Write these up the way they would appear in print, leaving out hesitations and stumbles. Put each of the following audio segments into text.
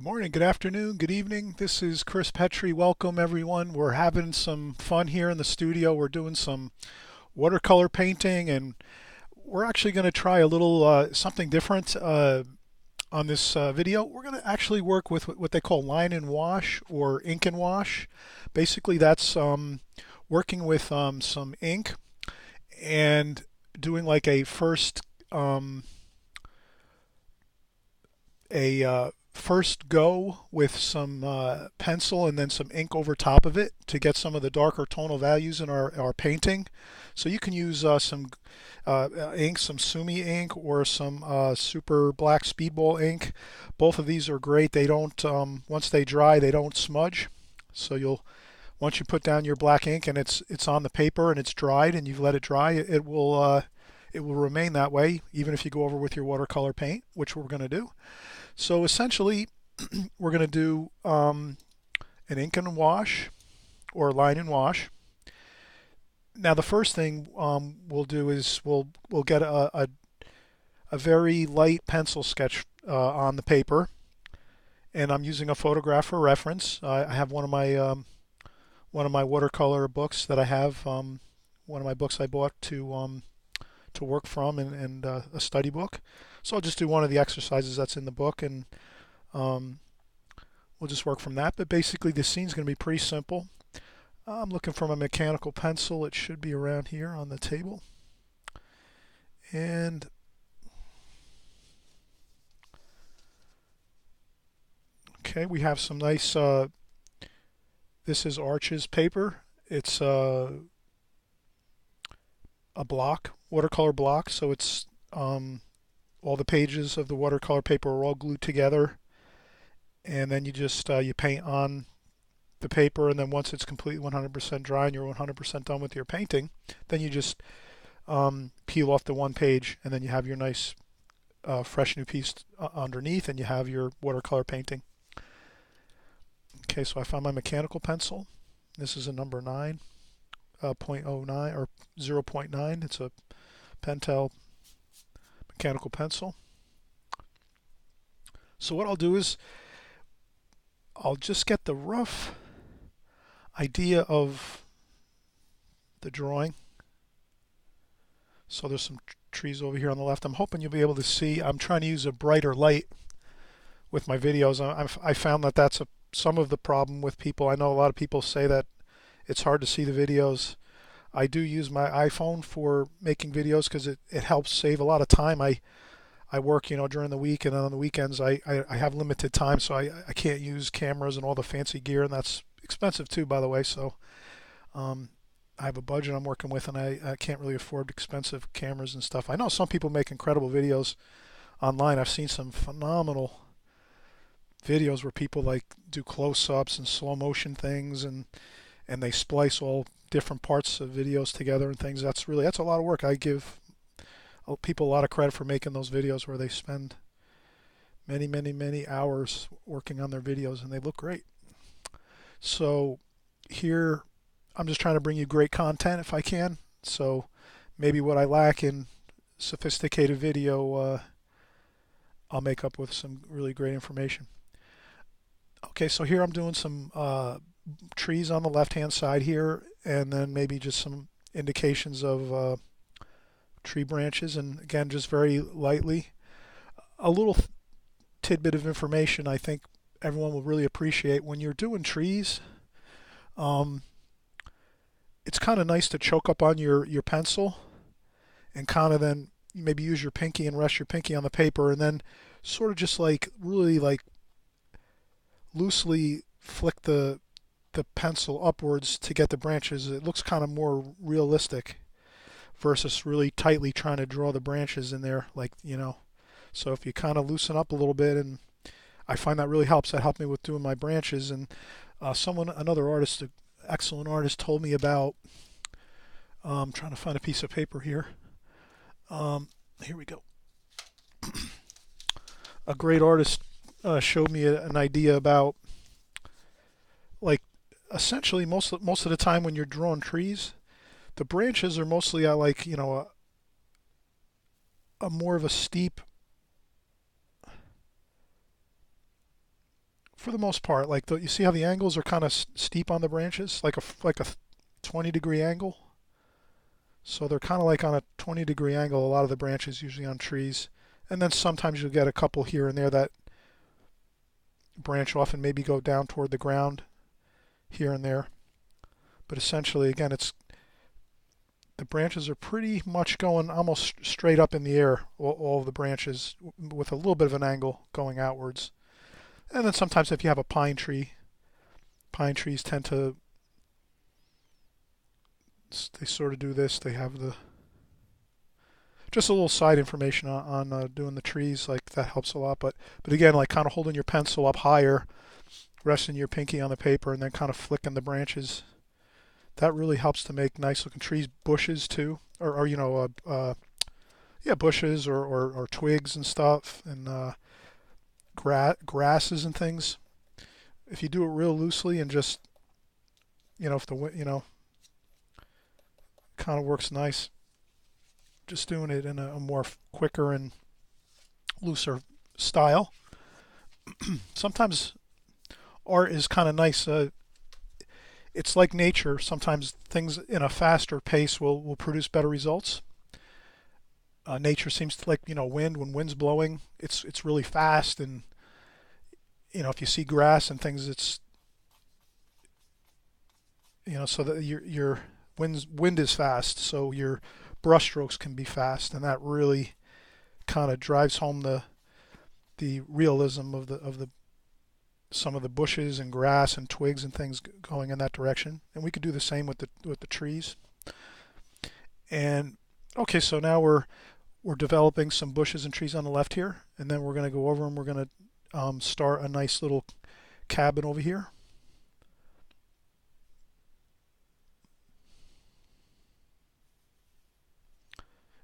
Good morning, good afternoon, good evening. This is Chris Petri. Welcome, everyone. We're having some fun here in the studio. We're doing some watercolor painting, and we're actually going to try a little something different on this video. We're going to actually work with what they call line and wash or ink and wash. Basically, that's working with some ink and doing like a first go with some pencil and then some ink over top of it to get some of the darker tonal values in our painting. So you can use some ink, some Sumi ink or some super black speedball ink. Both of these are great. They don't, once they dry, they don't smudge. So once you put down your black ink and it's on the paper and it's dried and you've let it dry, it will remain that way even if you go over with your watercolor paint, which we're going to do. So essentially, we're going to do an ink and wash or line and wash. Now, the first thing we'll do is we'll get a very light pencil sketch on the paper, and I'm using a photograph for reference. I have one of my watercolor books that I have. One of my books I bought to work from and a study book. So I'll just do one of the exercises that's in the book and we'll just work from that. But basically the scene's going to be pretty simple. I'm looking for my mechanical pencil. It should be around here on the table. And okay, we have some nice, this is Arches paper. It's a block, watercolor block, so it's all the pages of the watercolor paper are all glued together, and then you just you paint on the paper, and then once it's completely 100% dry and you're 100% done with your painting, then you just peel off the one page, and then you have your nice fresh new piece underneath, and you have your watercolor painting. Okay, so I found my mechanical pencil. This is a number 9, 0.09 or 0.9. It's a Pentel mechanical pencil. So what I'll do is I'll just get the rough idea of the drawing. So there's some trees over here on the left. I'm hoping you'll be able to see. I'm trying to use a brighter light with my videos. I found that that's some of the problem with people. I know a lot of people say that it's hard to see the videos. I do use my iPhone for making videos because it helps save a lot of time. I work, during the week, and then on the weekends I have limited time, so I can't use cameras and all the fancy gear, and that's expensive too, by the way. So I have a budget I'm working with, and I can't really afford expensive cameras and stuff. I know some people make incredible videos online. I've seen some phenomenal videos where people like do close-ups and slow motion things, and they splice all different parts of videos together and things. That's a lot of work. I give people a lot of credit for making those videos where they spend many hours working on their videos and they look great. So here I'm just trying to bring you great content if I can. So maybe what I lack in sophisticated video, I'll make up with some really great information. Okay, so here I'm doing some trees on the left hand side here, and then maybe just some indications of tree branches, and again just very lightly. A little tidbit of information I think everyone will really appreciate: when you're doing trees, it's kind of nice to choke up on your pencil and kind of then maybe use your pinky and rest your pinky on the paper, and then sort of just like really like loosely flick the pencil upwards to get the branches. It looks kind of more realistic versus really tightly trying to draw the branches in there, so if you kind of loosen up a little bit, and I find that really helps. That helped me with doing my branches. And another artist, an excellent artist, told me about, I'm trying to find a piece of paper here. Here we go. A great artist showed me an idea about, like, essentially most of the time when you're drawing trees, the branches are mostly a more of a steep for the most part. Like you see how the angles are kind of steep on the branches, like a 20-degree angle. So they're kind of like on a 20-degree angle. A lot of the branches usually on trees, and then sometimes you'll get a couple here and there that branch off and maybe go down toward the ground here and there. But essentially, again, it's the branches are pretty much going almost straight up in the air, all of the branches, with a little bit of an angle going outwards. And then sometimes if you have a pine tree, pine trees tend to, they sort of do this. They have the, just a little side information on doing the trees, like that helps a lot. But again, like kind of holding your pencil up higher, resting your pinky on the paper, and then kind of flicking the branches. That really helps to make nice looking trees. Bushes too, or yeah, bushes or twigs and stuff, and grasses and things. If you do it real loosely and just, if the kind of works nice. Just doing it in a more quicker and looser style. Sometimes art is kind of nice. It's like nature. Sometimes things in a faster pace will produce better results. Nature seems to like wind. When wind's blowing, it's really fast, and if you see grass and things, it's so that your wind is fast, so your brush strokes can be fast, and that really kind of drives home the realism of the some of the bushes and grass and twigs and things going in that direction. And we could do the same with the trees. And okay, so now we're developing some bushes and trees on the left here, and then we're going to go over and we're going to start a nice little cabin over here.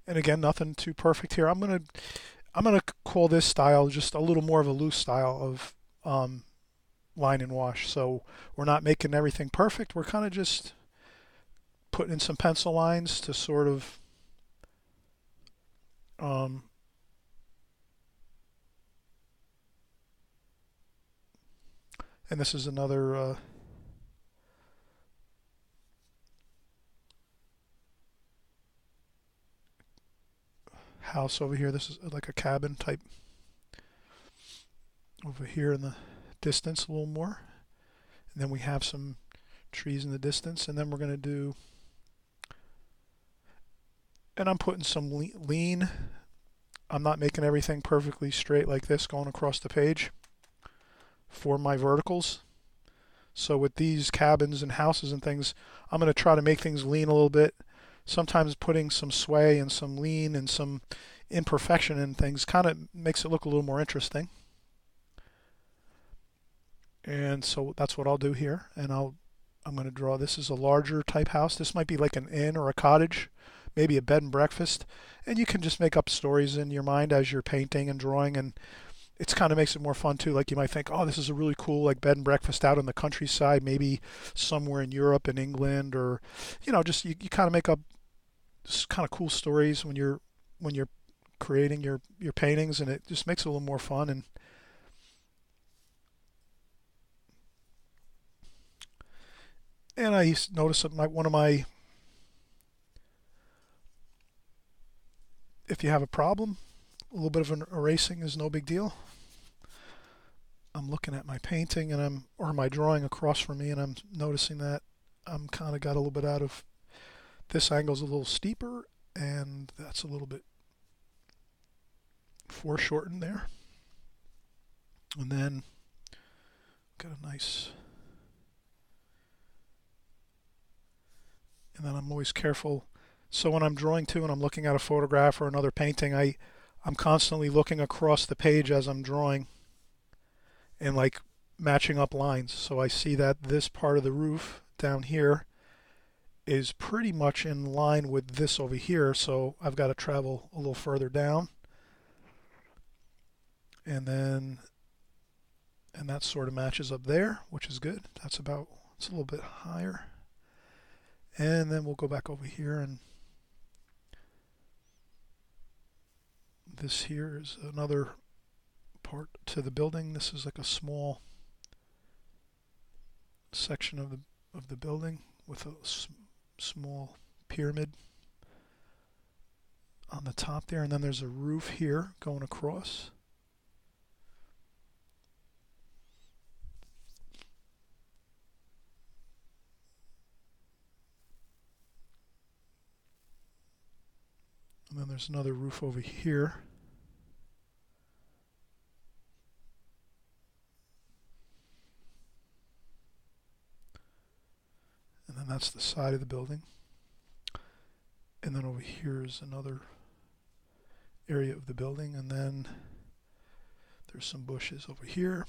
And again, nothing too perfect here. I'm gonna call this style just a little more of a loose style of line and wash. So we're not making everything perfect. We're kind of just putting in some pencil lines to sort of and this is another house over here. This is like a cabin type over here in the distance a little more. And then we have some trees in the distance, and then we're going to do, and I'm putting some lean. I'm not making everything perfectly straight like this going across the page for my verticals. So with these cabins and houses and things, I'm going to try to make things lean a little bit. Sometimes putting some sway and some lean and some imperfection in things kind of makes it look a little more interesting. And so that's what I'll do here. And I'm going to draw, this is a larger type house. This might be like an inn or a cottage, maybe a bed and breakfast. And you can just make up stories in your mind as you're painting and drawing, and it kind of makes it more fun too. Like you might think, oh, this is a really cool like bed and breakfast out in the countryside, maybe somewhere in Europe and England, or just you kind of make up kind of cool stories when you're creating your paintings, and it just makes it a little more fun. And I noticed that one of my, if you have a problem, a little bit of an erasing is no big deal. I'm looking at my painting or my drawing across from me, and I'm noticing that I'm kind of got a little bit out of, this angle's a little steeper, and that's a little bit foreshortened there. And then got a nice, and then I'm always careful. So when I'm drawing too, and I'm looking at a photograph or another painting, I'm constantly looking across the page as I'm drawing and like matching up lines. So I see that this part of the roof down here is pretty much in line with this over here. So I've got to travel a little further down. And that sort of matches up there, which is good. It's a little bit higher. And then we'll go back over here, and this here is another part to the building. This is like a small section of the building with a small pyramid on the top there, and then there's a roof here going across. And then there's another roof over here. And then that's the side of the building. And then over here is another area of the building, and then there's some bushes over here,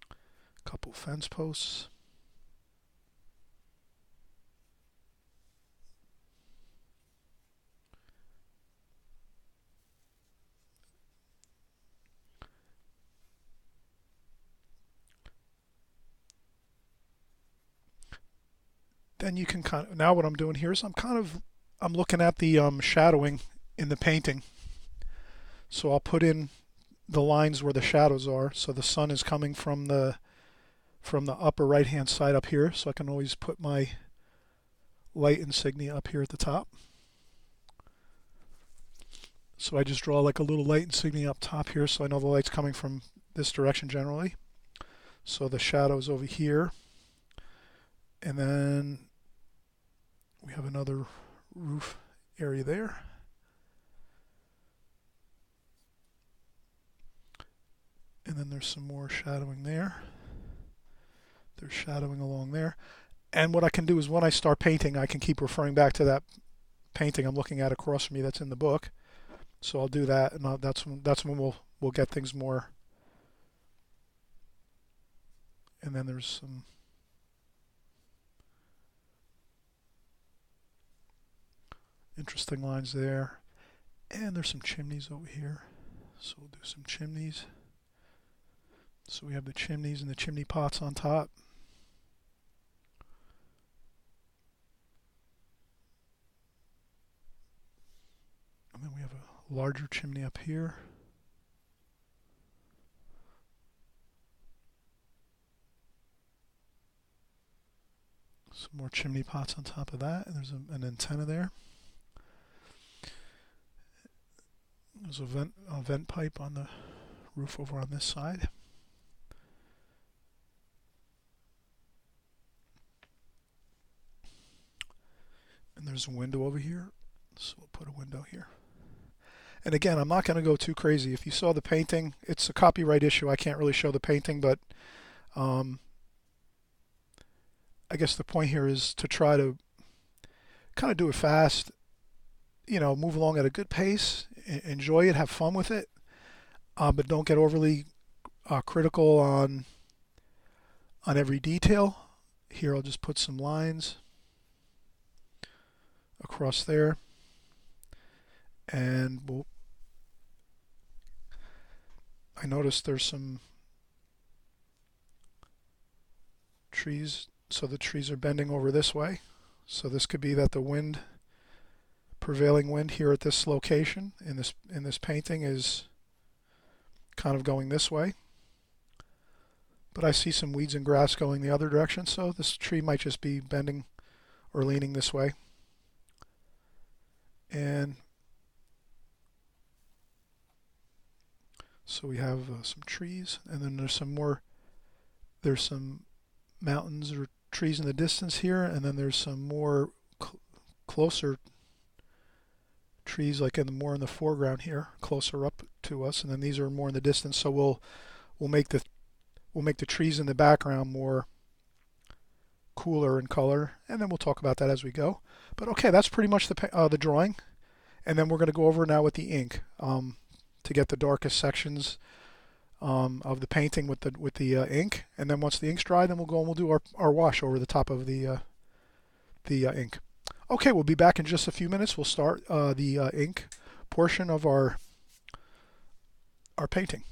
a couple fence posts. Then you can kind of, now what I'm doing here is I'm looking at the shadowing in the painting. So I'll put in the lines where the shadows are. So the sun is coming from the upper right hand side up here. So I can always put my light insignia up here at the top. So I just draw like a little light insignia up top here, so I know the light's coming from this direction generally. So the shadow's over here. And then we have another roof area there. And then there's some more shadowing there. There's shadowing along there. And what I can do is when I start painting, I can keep referring back to that painting I'm looking at across from me that's in the book. So I'll do that, and that's when we'll get things more. And then there's some interesting lines there. And there's some chimneys over here. So we'll do some chimneys. So we have the chimneys and the chimney pots on top. And then we have a larger chimney up here. Some more chimney pots on top of that, and there's an antenna there. There's a vent pipe on the roof over on this side. And there's a window over here, so we'll put a window here. And again, I'm not going to go too crazy. If you saw the painting, it's a copyright issue. I can't really show the painting, but I guess the point here is to try to kind of do it fast, move along at a good pace, enjoy it, have fun with it, but don't get overly critical on every detail. Here I'll just put some lines across there, and I noticed there's some trees, so the trees are bending over this way. So this could be that the prevailing wind here at this location in this painting is kind of going this way. But I see some weeds and grass going the other direction, so this tree might just be bending or leaning this way. And so we have some trees, and then there's some mountains or trees in the distance here, and then there's some more closer trees, like more in the foreground here, closer up to us, and then these are more in the distance. So we'll make the trees in the background more cooler in color, and then we'll talk about that as we go. But okay, that's pretty much the drawing, and then we're going to go over now with the ink to get the darkest sections of the painting with the ink, and then once the ink's dry, then we'll go and we'll do our wash over the top of the ink. Okay, we'll be back in just a few minutes. We'll start the ink portion of our painting.